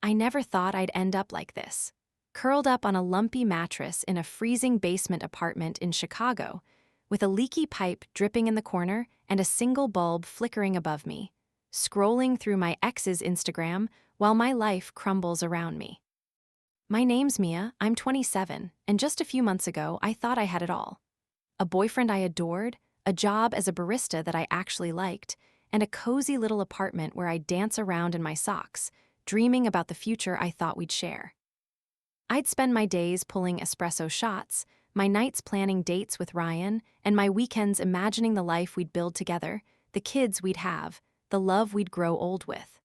I never thought I'd end up like this. Curled up on a lumpy mattress in a freezing basement apartment in Chicago, with a leaky pipe dripping in the corner and a single bulb flickering above me, scrolling through my ex's Instagram while my life crumbles around me. My name's Mia, I'm 27, and just a few months ago I thought I had it all. A boyfriend I adored, a job as a barista that I actually liked, and a cozy little apartment where I'd dance around in my socks, dreaming about the future I thought we'd share. I'd spend my days pulling espresso shots, my nights planning dates with Ryan, and my weekends imagining the life we'd build together, the kids we'd have, the love we'd grow old with.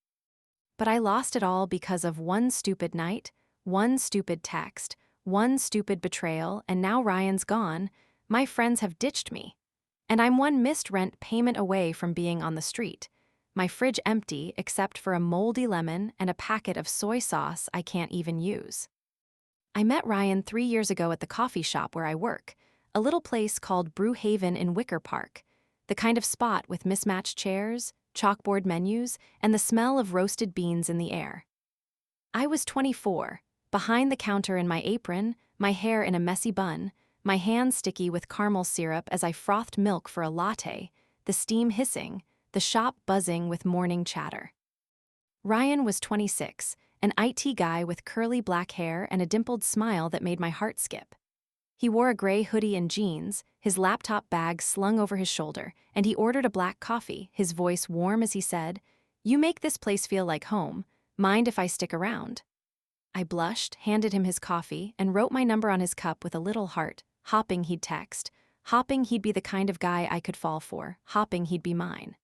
But I lost it all because of one stupid night, one stupid text, one stupid betrayal, and now Ryan's gone, my friends have ditched me. And I'm one missed rent payment away from being on the street. My fridge empty except for a moldy lemon and a packet of soy sauce I can't even use. I met Ryan 3 years ago at the coffee shop where I work, a little place called Brew Haven in Wicker Park, the kind of spot with mismatched chairs, chalkboard menus, and the smell of roasted beans in the air. I was 24, behind the counter in my apron, my hair in a messy bun, my hands sticky with caramel syrup as I frothed milk for a latte, the steam hissing, the shop buzzing with morning chatter. Ryan was 26, an IT guy with curly black hair and a dimpled smile that made my heart skip. He wore a gray hoodie and jeans, his laptop bag slung over his shoulder, and he ordered a black coffee, his voice warm as he said, "You make this place feel like home. Mind if I stick around?" I blushed, handed him his coffee, and wrote my number on his cup with a little heart, hopping he'd text, hopping he'd be the kind of guy I could fall for, hopping he'd be mine.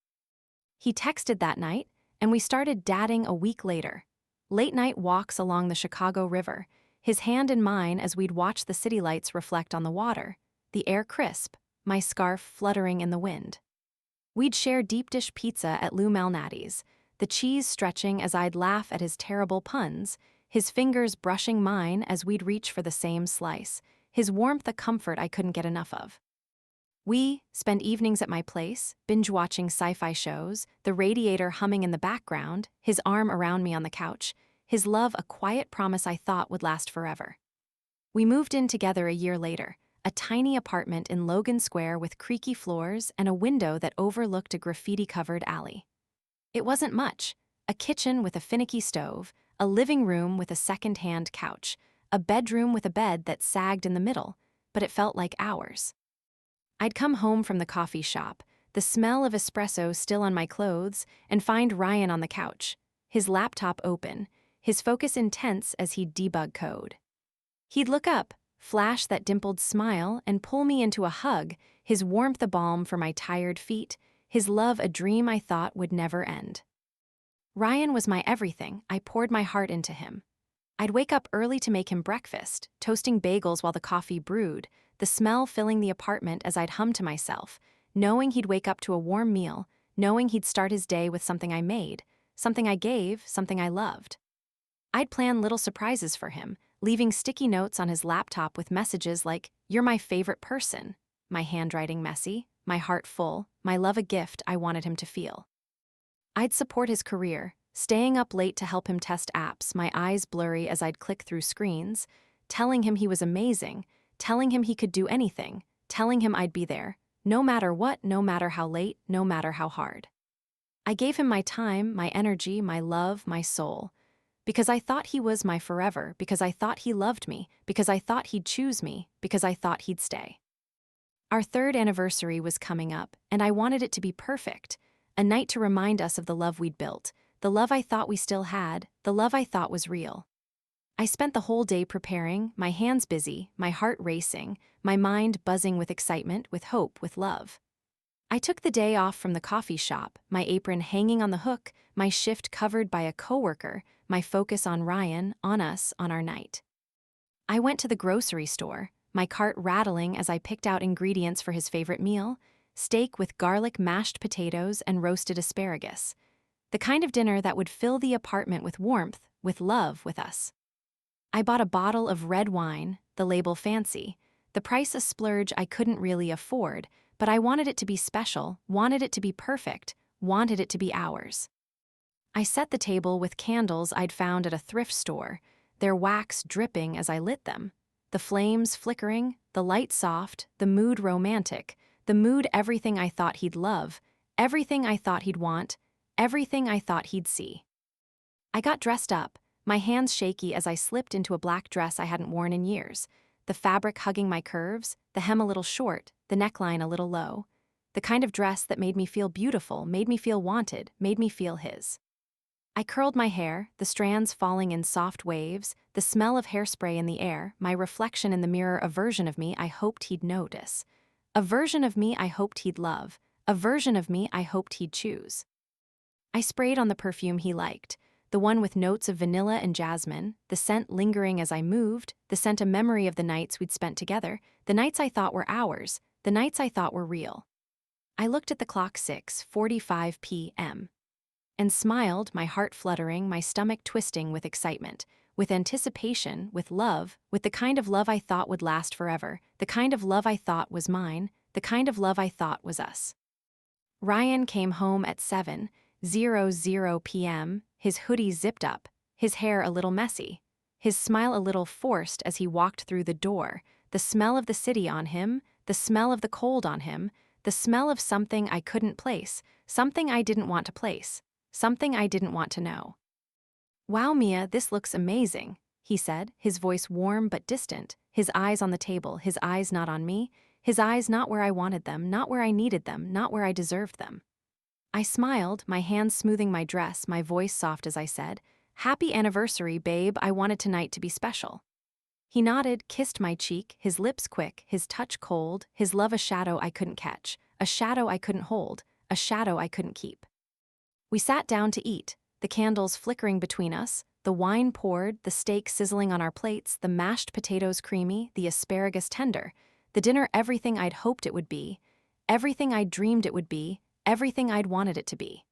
He texted that night, and we started dating a week later. Late-night walks along the Chicago River, his hand in mine as we'd watch the city lights reflect on the water, the air crisp, my scarf fluttering in the wind. We'd share deep dish pizza at Lou Malnati's, the cheese stretching as I'd laugh at his terrible puns, his fingers brushing mine as we'd reach for the same slice, his warmth a comfort I couldn't get enough of. We spent evenings at my place, binge-watching sci-fi shows, the radiator humming in the background, his arm around me on the couch, his love a quiet promise I thought would last forever. We moved in together a year later, a tiny apartment in Logan Square with creaky floors and a window that overlooked a graffiti-covered alley. It wasn't much, a kitchen with a finicky stove, a living room with a second-hand couch, a bedroom with a bed that sagged in the middle, but it felt like hours. I'd come home from the coffee shop, the smell of espresso still on my clothes, and find Ryan on the couch, his laptop open, his focus intense as he'd debug code. He'd look up, flash that dimpled smile, and pull me into a hug, his warmth a balm for my tired feet, his love a dream I thought would never end. Ryan was my everything. I poured my heart into him. I'd wake up early to make him breakfast, toasting bagels while the coffee brewed, the smell filling the apartment as I'd hum to myself, knowing he'd wake up to a warm meal, knowing he'd start his day with something I made, something I gave, something I loved. I'd plan little surprises for him, leaving sticky notes on his laptop with messages like, "You're my favorite person," my handwriting messy, my heart full, my love a gift I wanted him to feel. I'd support his career, staying up late to help him test apps, my eyes blurry as I'd click through screens, telling him he was amazing, telling him he could do anything, telling him I'd be there, no matter what, no matter how late, no matter how hard. I gave him my time, my energy, my love, my soul, because I thought he was my forever, because I thought he loved me, because I thought he'd choose me, because I thought he'd stay. Our 3rd anniversary was coming up, and I wanted it to be perfect, a night to remind us of the love we'd built, the love I thought we still had, the love I thought was real. I spent the whole day preparing, my hands busy, my heart racing, my mind buzzing with excitement, with hope, with love. I took the day off from the coffee shop, my apron hanging on the hook, my shift covered by a coworker, my focus on Ryan, on us, on our night. I went to the grocery store, my cart rattling as I picked out ingredients for his favorite meal, steak with garlic mashed potatoes and roasted asparagus. The kind of dinner that would fill the apartment with warmth, with love, with us. I bought a bottle of red wine, the label fancy, the price a splurge I couldn't really afford, but I wanted it to be special, wanted it to be perfect, wanted it to be ours. I set the table with candles I'd found at a thrift store, their wax dripping as I lit them. The flames flickering, the light soft, the mood romantic, the mood everything I thought he'd love, everything I thought he'd want, everything I thought he'd see. I got dressed up, my hands shaky as I slipped into a black dress I hadn't worn in years, the fabric hugging my curves, the hem a little short, the neckline a little low. The kind of dress that made me feel beautiful, made me feel wanted, made me feel his. I curled my hair, the strands falling in soft waves, the smell of hairspray in the air, my reflection in the mirror, a version of me I hoped he'd notice. A version of me I hoped he'd love, a version of me I hoped he'd choose. I sprayed on the perfume he liked, the one with notes of vanilla and jasmine, the scent lingering as I moved, the scent a memory of the nights we'd spent together, the nights I thought were ours, the nights I thought were real. I looked at the clock, 6:45 p.m. and smiled, my heart fluttering, my stomach twisting with excitement, with anticipation, with love, with the kind of love I thought would last forever, the kind of love I thought was mine, the kind of love I thought was us. Ryan came home at 7:00 p.m., his hoodie zipped up, his hair a little messy, his smile a little forced as he walked through the door, the smell of the city on him, the smell of the cold on him, the smell of something I couldn't place, something I didn't want to place, something I didn't want to know. "Wow, Mia, this looks amazing," he said, his voice warm but distant, his eyes on the table, his eyes not on me, his eyes not where I wanted them, not where I needed them, not where I deserved them. I smiled, my hands smoothing my dress, my voice soft as I said, "Happy anniversary, babe, I wanted tonight to be special." He nodded, kissed my cheek, his lips quick, his touch cold, his love a shadow I couldn't catch, a shadow I couldn't hold, a shadow I couldn't keep. We sat down to eat, the candles flickering between us, the wine poured, the steak sizzling on our plates, the mashed potatoes creamy, the asparagus tender, the dinner everything I'd hoped it would be, everything I'd dreamed it would be, everything I'd wanted it to be.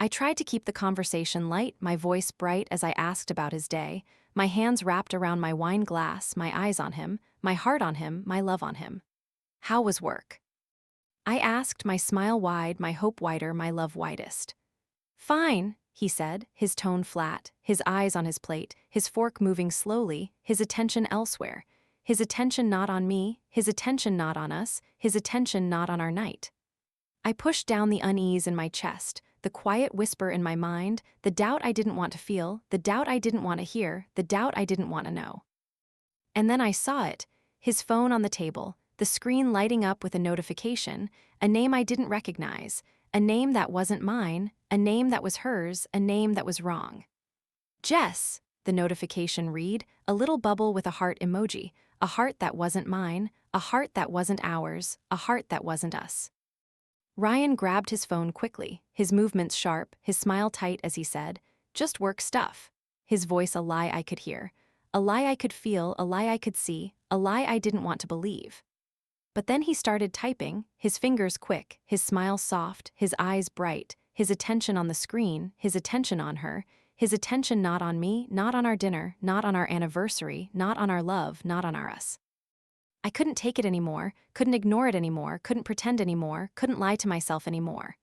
I tried to keep the conversation light, my voice bright as I asked about his day, my hands wrapped around my wine glass, my eyes on him, my heart on him, my love on him. "How was work?" I asked, my smile wide, my hope wider, my love widest. "Fine," he said, his tone flat, his eyes on his plate, his fork moving slowly, his attention elsewhere, his attention not on me, his attention not on us, his attention not on our night. I pushed down the unease in my chest, the quiet whisper in my mind, the doubt I didn't want to feel, the doubt I didn't want to hear, the doubt I didn't want to know. And then I saw it, his phone on the table, the screen lighting up with a notification, a name I didn't recognize, a name that wasn't mine, a name that was hers, a name that was wrong. "Jess," the notification read, a little bubble with a heart emoji, a heart that wasn't mine, a heart that wasn't ours, a heart that wasn't us. Ryan grabbed his phone quickly, his movements sharp, his smile tight as he said, "Just work stuff." His voice a lie I could hear, a lie I could feel, a lie I could see, a lie I didn't want to believe. But then he started typing, his fingers quick, his smile soft, his eyes bright, his attention on the screen, his attention on her, his attention not on me, not on our dinner, not on our anniversary, not on our love, not on our us. I couldn't take it anymore, couldn't ignore it anymore, couldn't pretend anymore, couldn't lie to myself anymore.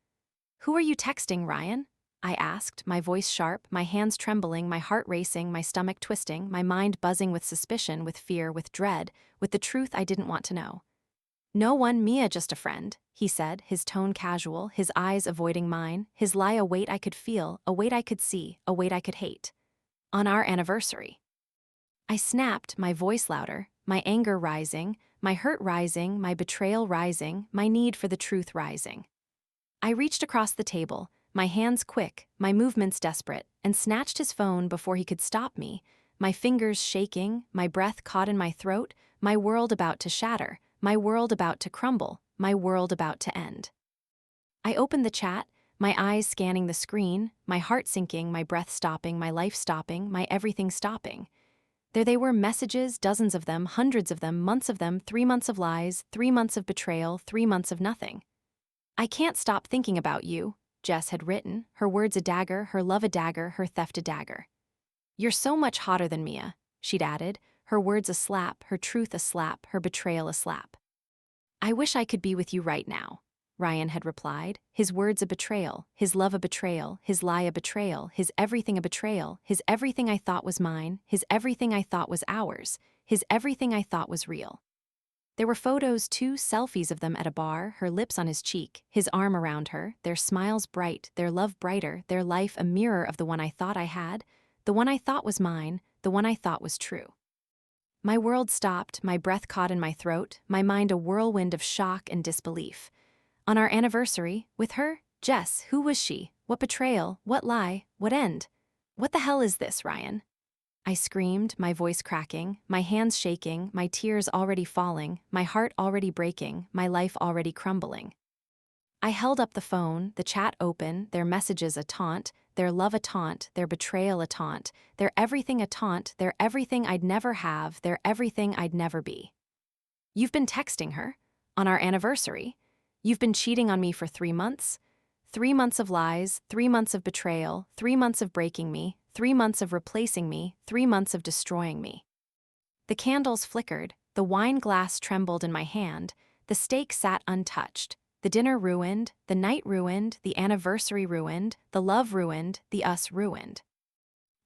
"Who are you texting, Ryan?" I asked, my voice sharp, my hands trembling, my heart racing, my stomach twisting, my mind buzzing with suspicion, with fear, with dread, with the truth I didn't want to know. "No one, Mia, just a friend," he said, his tone casual, his eyes avoiding mine, his lie a weight I could feel, a weight I could see, a weight I could hate. "On our anniversary." I snapped, my voice louder, my anger rising, my hurt rising, my betrayal rising, my need for the truth rising. I reached across the table, my hands quick, my movements desperate, and snatched his phone before he could stop me, my fingers shaking, my breath caught in my throat, my world about to shatter, my world about to crumble, my world about to end. I opened the chat, my eyes scanning the screen, my heart sinking, my breath stopping, my life stopping, my everything stopping. There they were, messages, dozens of them, hundreds of them, months of them, 3 months of lies, 3 months of betrayal, 3 months of nothing. "I can't stop thinking about you," Jess had written, her words a dagger, her love a dagger, her theft a dagger. "You're so much hotter than Mia," she'd added, her words a slap, her truth a slap, her betrayal a slap. "I wish I could be with you right now." Ryan had replied, his words a betrayal, his love a betrayal, his lie a betrayal, his everything a betrayal, his everything I thought was mine, his everything I thought was ours, his everything I thought was real. There were photos, 2 selfies of them at a bar, her lips on his cheek, his arm around her, their smiles bright, their love brighter, their life a mirror of the one I thought I had, the one I thought was mine, the one I thought was true. My world stopped, my breath caught in my throat, my mind a whirlwind of shock and disbelief. On our anniversary, with her, Jess, who was she? What betrayal? What lie? What end? What the hell is this, Ryan? I screamed, my voice cracking, my hands shaking, my tears already falling, my heart already breaking, my life already crumbling. I held up the phone, the chat open, their messages a taunt, their love a taunt, their betrayal a taunt, their everything a taunt, their everything I'd never have, their everything I'd never be. You've been texting her? On our anniversary? You've been cheating on me for 3 months? 3 months of lies, 3 months of betrayal, 3 months of breaking me, 3 months of replacing me, 3 months of destroying me. The candles flickered, the wine glass trembled in my hand, the steak sat untouched, the dinner ruined, the night ruined, the anniversary ruined, the love ruined, the us ruined.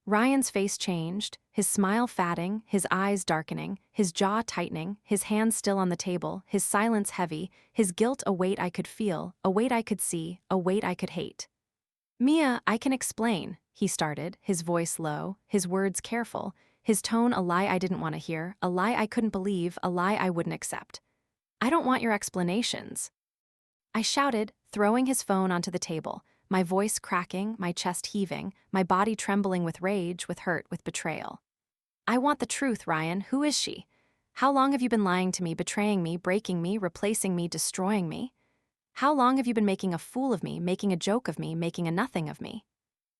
Ryan's face changed, his smile fading, his eyes darkening, his jaw tightening, his hands still on the table, his silence heavy, his guilt a weight I could feel, a weight I could see, a weight I could hate. Mia, I can explain, he started, his voice low, his words careful, his tone a lie I didn't want to hear, a lie I couldn't believe, a lie I wouldn't accept. I don't want your explanations. I shouted, throwing his phone onto the table, my voice cracking, my chest heaving, my body trembling with rage, with hurt, with betrayal. I want the truth, Ryan. Who is she? How long have you been lying to me, betraying me, breaking me, replacing me, destroying me? How long have you been making a fool of me, making a joke of me, making a nothing of me?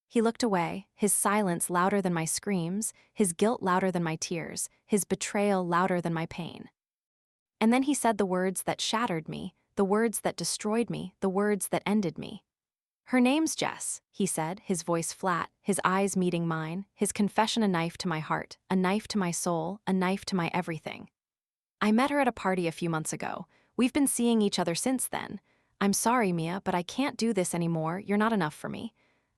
He looked away, his silence louder than my screams, his guilt louder than my tears, his betrayal louder than my pain. And then he said the words that shattered me, the words that destroyed me, the words that ended me. Her name's Jess, he said, his voice flat, his eyes meeting mine, his confession a knife to my heart, a knife to my soul, a knife to my everything. I met her at a party a few months ago. We've been seeing each other since then. I'm sorry, Mia, but I can't do this anymore. You're not enough for me.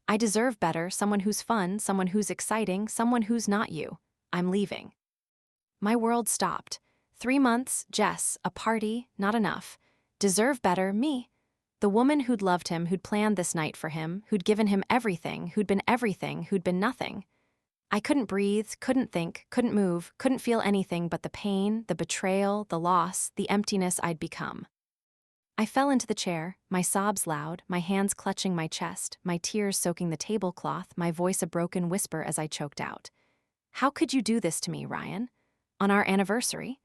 I deserve better, someone who's fun, someone who's exciting, someone who's not you. I'm leaving. My world stopped. 3 months, Jess, a party, not enough. Deserve better, me. The woman who'd loved him, who'd planned this night for him, who'd given him everything, who'd been nothing. I couldn't breathe, couldn't think, couldn't move, couldn't feel anything but the pain, the betrayal, the loss, the emptiness I'd become. I fell into the chair, my sobs loud, my hands clutching my chest, my tears soaking the tablecloth, my voice a broken whisper as I choked out. How could you do this to me, Ryan? On our anniversary?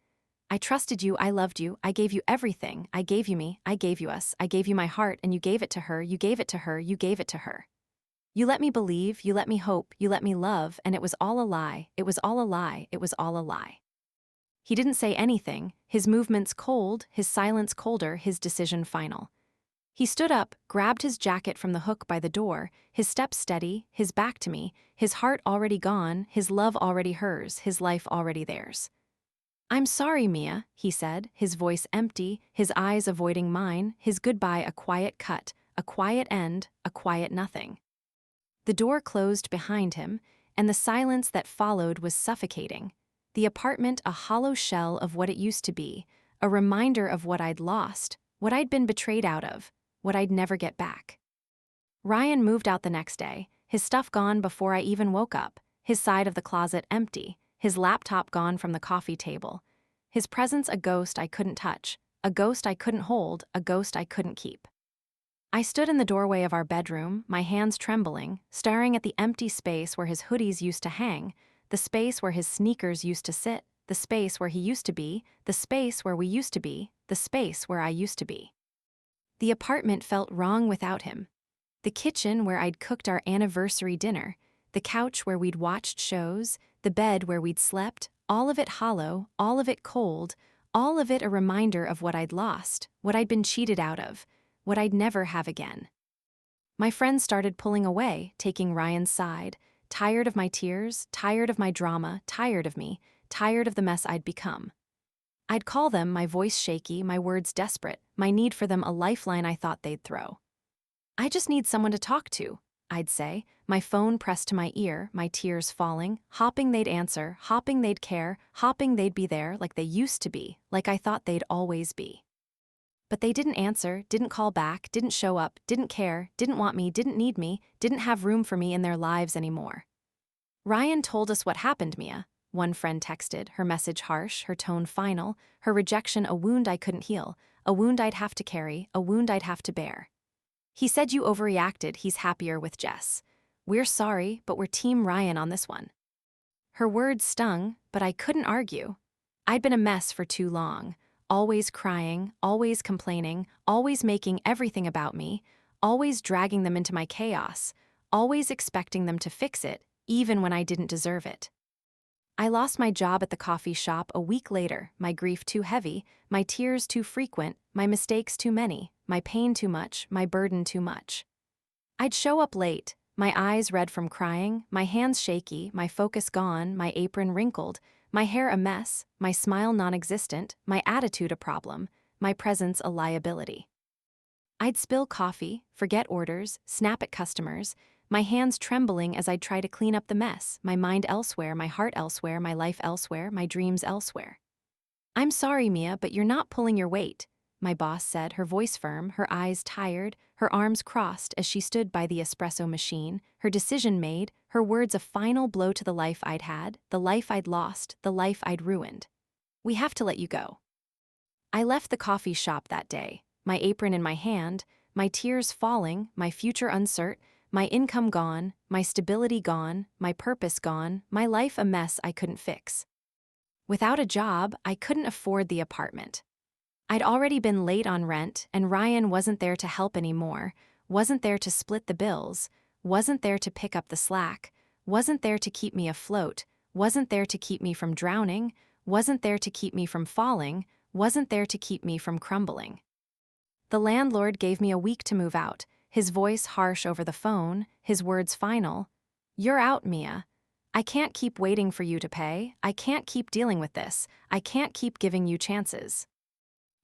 I trusted you, I loved you, I gave you everything, I gave you me, I gave you us, I gave you my heart, and you gave it to her, you gave it to her, you gave it to her. You let me believe, you let me hope, you let me love, and it was all a lie, it was all a lie, it was all a lie. He didn't say anything, his movements cold, his silence colder, his decision final. He stood up, grabbed his jacket from the hook by the door, his steps steady, his back to me, his heart already gone, his love already hers, his life already theirs. I'm sorry, Mia, he said, his voice empty, his eyes avoiding mine, his goodbye a quiet cut, a quiet end, a quiet nothing. The door closed behind him, and the silence that followed was suffocating. The apartment a hollow shell of what it used to be, a reminder of what I'd lost, what I'd been betrayed out of, what I'd never get back. Ryan moved out the next day, his stuff gone before I even woke up, his side of the closet empty, his laptop gone from the coffee table. His presence a ghost I couldn't touch, a ghost I couldn't hold, a ghost I couldn't keep. I stood in the doorway of our bedroom, my hands trembling, staring at the empty space where his hoodies used to hang, the space where his sneakers used to sit, the space where he used to be, the space where we used to be, the space where I used to be. The apartment felt wrong without him. The kitchen where I'd cooked our anniversary dinner, the couch where we'd watched shows, the bed where we'd slept, all of it hollow, all of it cold, all of it a reminder of what I'd lost, what I'd been cheated out of, what I'd never have again. My friends started pulling away, taking Ryan's side, tired of my tears, tired of my drama, tired of me, tired of the mess I'd become. I'd call them, my voice shaky, my words desperate, my need for them a lifeline I thought they'd throw. "I just need someone to talk to," I'd say, my phone pressed to my ear, my tears falling, hoping they'd answer, hoping they'd care, hoping they'd be there like they used to be, like I thought they'd always be. But they didn't answer, didn't call back, didn't show up, didn't care, didn't want me, didn't need me, didn't have room for me in their lives anymore. "Ryan told us what happened, Mia," one friend texted, her message harsh, her tone final, her rejection a wound I couldn't heal, a wound I'd have to carry, a wound I'd have to bear. "He said you overreacted, he's happier with Jess. We're sorry, but we're Team Ryan on this one." Her words stung, but I couldn't argue. I'd been a mess for too long, always crying, always complaining, always making everything about me, always dragging them into my chaos, always expecting them to fix it, even when I didn't deserve it. I lost my job at the coffee shop a week later, my grief too heavy, my tears too frequent, my mistakes too many, my pain too much, my burden too much. I'd show up late, my eyes red from crying, my hands shaky, my focus gone, my apron wrinkled, my hair a mess, my smile non-existent, my attitude a problem, my presence a liability. I'd spill coffee, forget orders, snap at customers, my hands trembling as I'd try to clean up the mess, my mind elsewhere, my heart elsewhere, my life elsewhere, my dreams elsewhere. "I'm sorry, Mia, but you're not pulling your weight," my boss said, her voice firm, her eyes tired, her arms crossed as she stood by the espresso machine, her decision made, her words a final blow to the life I'd had, the life I'd lost, the life I'd ruined. "We have to let you go." I left the coffee shop that day, my apron in my hand, my tears falling, my future uncertain, my income gone, my stability gone, my purpose gone, my life a mess I couldn't fix. Without a job, I couldn't afford the apartment. I'd already been late on rent, and Ryan wasn't there to help anymore, wasn't there to split the bills, wasn't there to pick up the slack, wasn't there to keep me afloat, wasn't there to keep me from drowning, wasn't there to keep me from falling, wasn't there to keep me from crumbling. The landlord gave me a week to move out, his voice harsh over the phone, his words final. "You're out, Mia. I can't keep waiting for you to pay, I can't keep dealing with this, I can't keep giving you chances."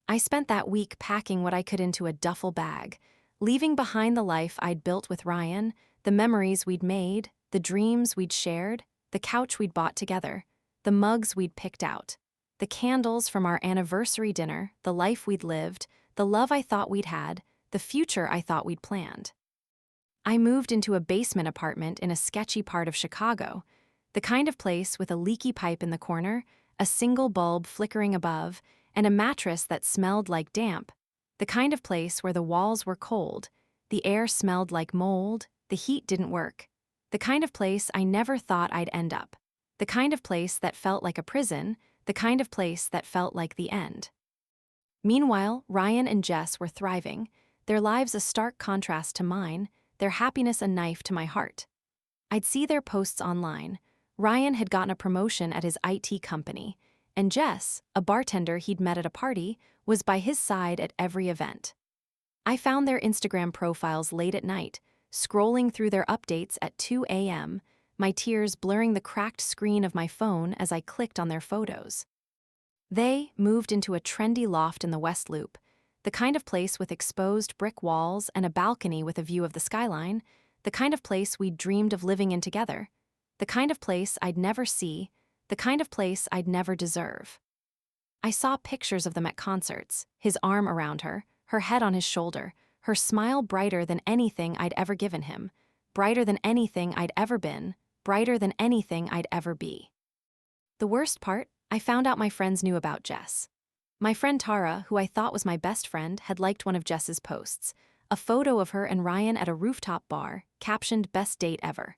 I spent that week packing what I could into a duffel bag, leaving behind the life I'd built with Ryan, the memories we'd made, the dreams we'd shared, the couch we'd bought together, the mugs we'd picked out, the candles from our anniversary dinner, the life we'd lived, the love I thought we'd had, the future I thought we'd planned. I moved into a basement apartment in a sketchy part of Chicago, the kind of place with a leaky pipe in the corner, a single bulb flickering above, and a mattress that smelled like damp, the kind of place where the walls were cold, the air smelled like mold, the heat didn't work, the kind of place I never thought I'd end up, the kind of place that felt like a prison, the kind of place that felt like the end. Meanwhile, Ryan and Jess were thriving, their lives a stark contrast to mine, their happiness a knife to my heart. I'd see their posts online. Ryan had gotten a promotion at his IT company, and Jess, a bartender he'd met at a party, was by his side at every event. I found their Instagram profiles late at night, scrolling through their updates at 2 a.m., my tears blurring the cracked screen of my phone as I clicked on their photos. They moved into a trendy loft in the West Loop, the kind of place with exposed brick walls and a balcony with a view of the skyline, the kind of place we'd dreamed of living in together, the kind of place I'd never see, the kind of place I'd never deserve. I saw pictures of them at concerts, his arm around her, her head on his shoulder, her smile brighter than anything I'd ever given him, brighter than anything I'd ever been, brighter than anything I'd ever be. The worst part, I found out my friends knew about Jess. My friend Tara, who I thought was my best friend, had liked one of Jess's posts, a photo of her and Ryan at a rooftop bar, captioned "Best Date Ever."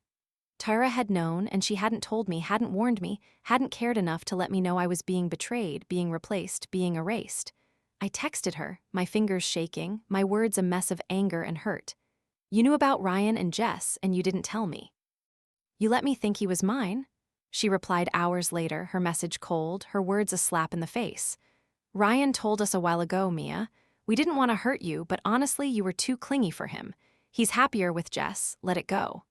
Tara had known, and she hadn't told me, hadn't warned me, hadn't cared enough to let me know I was being betrayed, being replaced, being erased. I texted her, my fingers shaking, my words a mess of anger and hurt. "You knew about Ryan and Jess, and you didn't tell me. You let me think he was mine?" She replied hours later, her message cold, her words a slap in the face. "Ryan told us a while ago, Mia. We didn't want to hurt you, but honestly, you were too clingy for him. He's happier with Jess, let it go."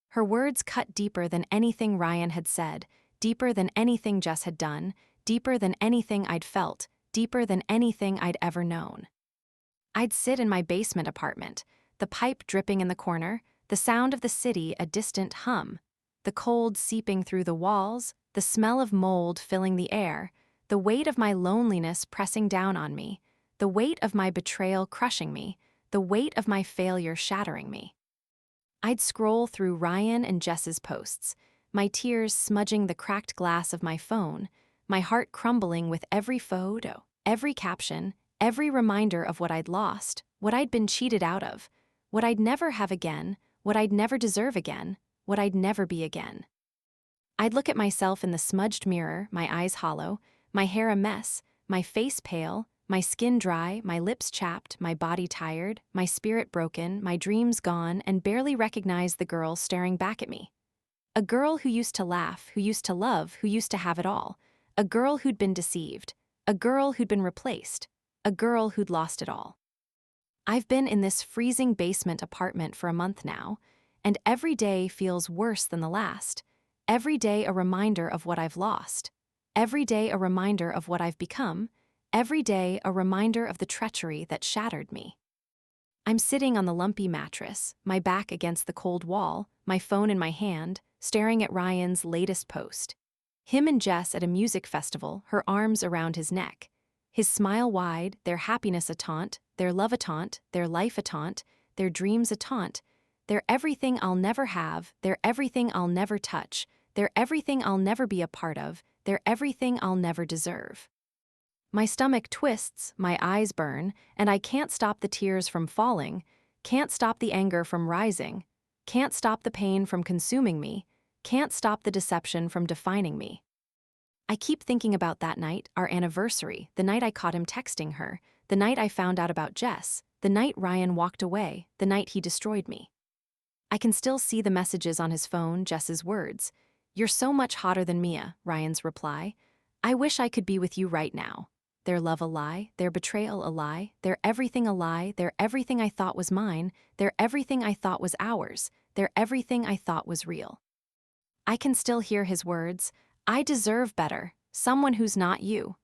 Her words cut deeper than anything Ryan had said, deeper than anything Jess had done, deeper than anything I'd felt, deeper than anything I'd ever known. I'd sit in my basement apartment, the pipe dripping in the corner, the sound of the city a distant hum, the cold seeping through the walls, the smell of mold filling the air, the weight of my loneliness pressing down on me, the weight of my betrayal crushing me, the weight of my failure shattering me. I'd scroll through Ryan and Jess's posts, my tears smudging the cracked glass of my phone, my heart crumbling with every photo, every caption, every reminder of what I'd lost, what I'd been cheated out of, what I'd never have again, what I'd never deserve again, what I'd never be again. I'd look at myself in the smudged mirror, my eyes hollow, my hair a mess, my face pale, my skin dry, my lips chapped, my body tired, my spirit broken, my dreams gone, and barely recognize the girl staring back at me. A girl who used to laugh, who used to love, who used to have it all. A girl who'd been deceived. A girl who'd been replaced. A girl who'd lost it all. I've been in this freezing basement apartment for a month now, and every day feels worse than the last. Every day a reminder of what I've lost. Every day a reminder of what I've become. Every day a reminder of the treachery that shattered me. I'm sitting on the lumpy mattress, my back against the cold wall, my phone in my hand, staring at Ryan's latest post. Him and Jess at a music festival, her arms around his neck. His smile wide, their happiness a taunt, their love a taunt, their life a taunt, their dreams a taunt. They're everything I'll never have, they're everything I'll never touch, they're everything I'll never be a part of, they're everything I'll never deserve. My stomach twists, my eyes burn, and I can't stop the tears from falling, can't stop the anger from rising, can't stop the pain from consuming me, can't stop the deception from defining me. I keep thinking about that night, our anniversary, the night I caught him texting her, the night I found out about Jess, the night Ryan walked away, the night he destroyed me. I can still see the messages on his phone, Jess's words. "You're so much hotter than Mia," Ryan's reply. "I wish I could be with you right now." Their love a lie, their betrayal a lie, their everything a lie, their everything I thought was mine, their everything I thought was ours, their everything I thought was real. I can still hear his words, "I deserve better, someone who's not you."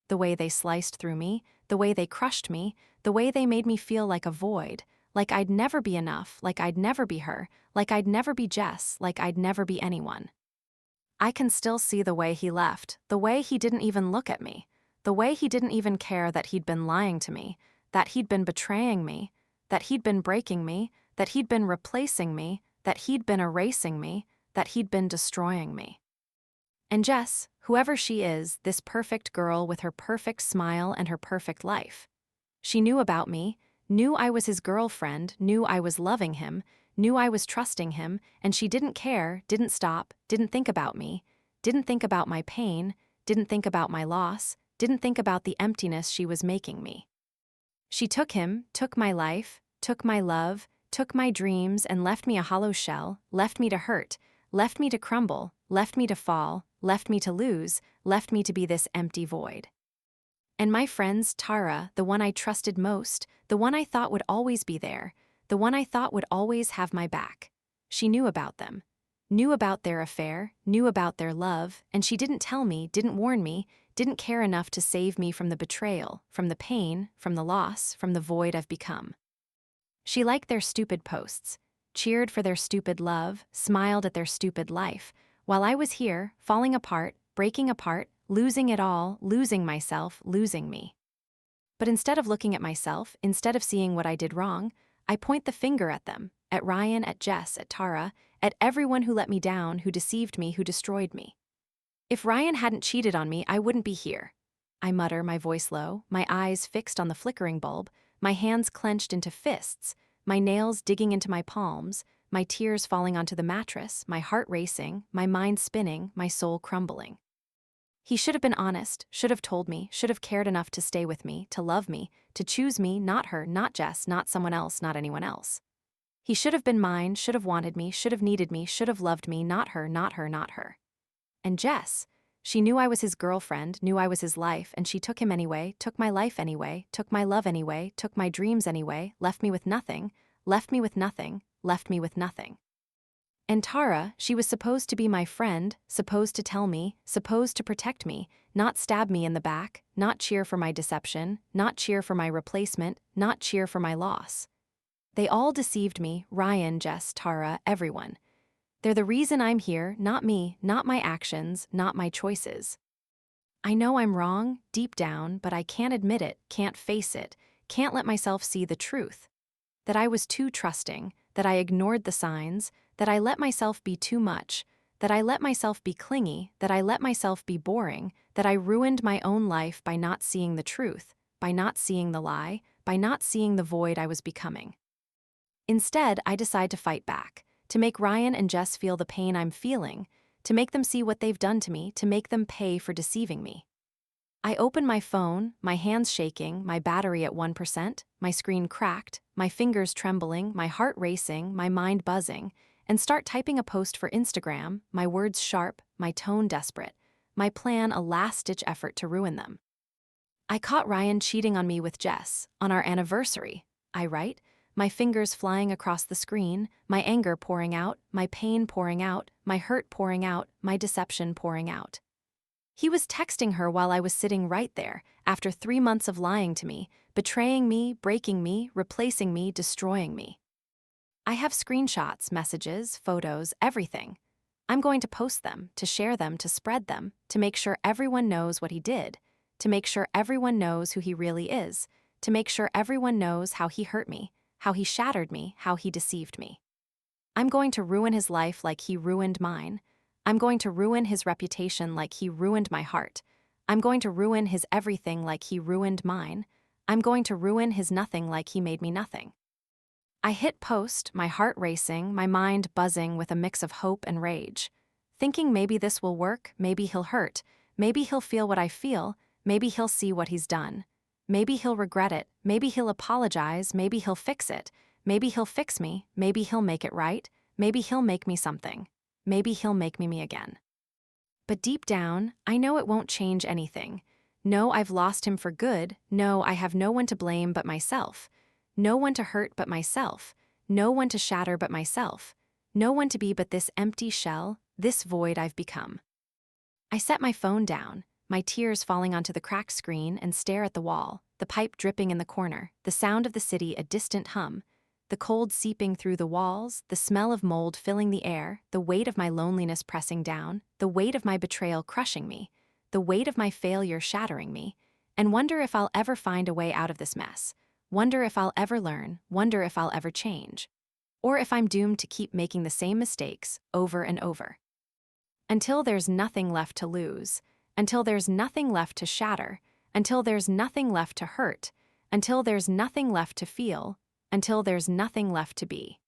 The way they sliced through me, the way they crushed me, the way they made me feel like a void, like I'd never be enough, like I'd never be her, like I'd never be Jess, like I'd never be anyone. I can still see the way he left, the way he didn't even look at me, the way he didn't even care that he'd been lying to me, that he'd been betraying me, that he'd been breaking me, that he'd been replacing me, that he'd been erasing me, that he'd been destroying me. And Jess, whoever she is, this perfect girl with her perfect smile and her perfect life. She knew about me, knew I was his girlfriend, knew I was loving him, knew I was trusting him, and she didn't care, didn't stop, didn't think about me, didn't think about my pain, didn't think about my loss, didn't think about the emptiness she was making me. She took him, took my life, took my love, took my dreams, and left me a hollow shell, left me to hurt, left me to crumble, left me to fall, left me to lose, left me to be this empty void. And my friends, Tara, the one I trusted most, the one I thought would always be there, the one I thought would always have my back. She knew about them, knew about their affair, knew about their love, and she didn't tell me, didn't warn me, didn't care enough to save me from the betrayal, from the pain, from the loss, from the void I've become. She liked their stupid posts, cheered for their stupid love, smiled at their stupid life, while I was here, falling apart, breaking apart, losing it all, losing myself, losing me. But instead of looking at myself, instead of seeing what I did wrong, I point the finger at them, at Ryan, at Jess, at Tara, at everyone who let me down, who deceived me, who destroyed me. If Ryan hadn't cheated on me, I wouldn't be here. I mutter, my voice low, my eyes fixed on the flickering bulb, my hands clenched into fists, my nails digging into my palms, my tears falling onto the mattress, my heart racing, my mind spinning, my soul crumbling. He should have been honest, should have told me, should have cared enough to stay with me, to love me, to choose me, not her, not Jess, not someone else, not anyone else. He should have been mine, should have wanted me, should have needed me, should have loved me, not her, not her, not her. And Jess, she knew I was his girlfriend, knew I was his life, and she took him anyway, took my life anyway, took my love anyway, took my dreams anyway, left me with nothing, left me with nothing, left me with nothing. And Tara, she was supposed to be my friend, supposed to tell me, supposed to protect me, not stab me in the back, not cheer for my deception, not cheer for my replacement, not cheer for my loss. They all deceived me, Ryan, Jess, Tara, everyone. They're the reason I'm here, not me, not my actions, not my choices. I know I'm wrong, deep down, but I can't admit it, can't face it, can't let myself see the truth. That I was too trusting, that I ignored the signs, that I let myself be too much, that I let myself be clingy, that I let myself be boring, that I ruined my own life by not seeing the truth, by not seeing the lie, by not seeing the void I was becoming. Instead, I decide to fight back, to make Ryan and Jess feel the pain I'm feeling, to make them see what they've done to me, to make them pay for deceiving me. I open my phone, my hands shaking, my battery at 1%, my screen cracked, my fingers trembling, my heart racing, my mind buzzing, and start typing a post for Instagram, my words sharp, my tone desperate, my plan a last-ditch effort to ruin them. I caught Ryan cheating on me with Jess, on our anniversary, I write, my fingers flying across the screen, my anger pouring out, my pain pouring out, my hurt pouring out, my deception pouring out. He was texting her while I was sitting right there, after 3 months of lying to me, betraying me, breaking me, replacing me, destroying me. I have screenshots, messages, photos, everything. I'm going to post them, to share them, to spread them, to make sure everyone knows what he did, to make sure everyone knows who he really is, to make sure everyone knows how he hurt me, how he shattered me, how he deceived me. I'm going to ruin his life like he ruined mine. I'm going to ruin his reputation like he ruined my heart. I'm going to ruin his everything like he ruined mine. I'm going to ruin his nothing like he made me nothing. I hit post, my heart racing, my mind buzzing with a mix of hope and rage, thinking maybe this will work, maybe he'll hurt, maybe he'll feel what I feel, maybe he'll see what he's done. Maybe he'll regret it, maybe he'll apologize, maybe he'll fix it, maybe he'll fix me, maybe he'll make it right, maybe he'll make me something, maybe he'll make me again. But deep down, I know it won't change anything. No, I've lost him for good. No, I have no one to blame but myself. No one to hurt but myself. No one to shatter but myself. No one to be but this empty shell, this void I've become. I set my phone down, my tears falling onto the cracked screen, and stare at the wall, the pipe dripping in the corner, the sound of the city a distant hum, the cold seeping through the walls, the smell of mold filling the air, the weight of my loneliness pressing down, the weight of my betrayal crushing me, the weight of my failure shattering me, and wonder if I'll ever find a way out of this mess, wonder if I'll ever learn, wonder if I'll ever change, or if I'm doomed to keep making the same mistakes over and over. Until there's nothing left to lose, until there's nothing left to shatter, until there's nothing left to hurt, until there's nothing left to feel, until there's nothing left to be.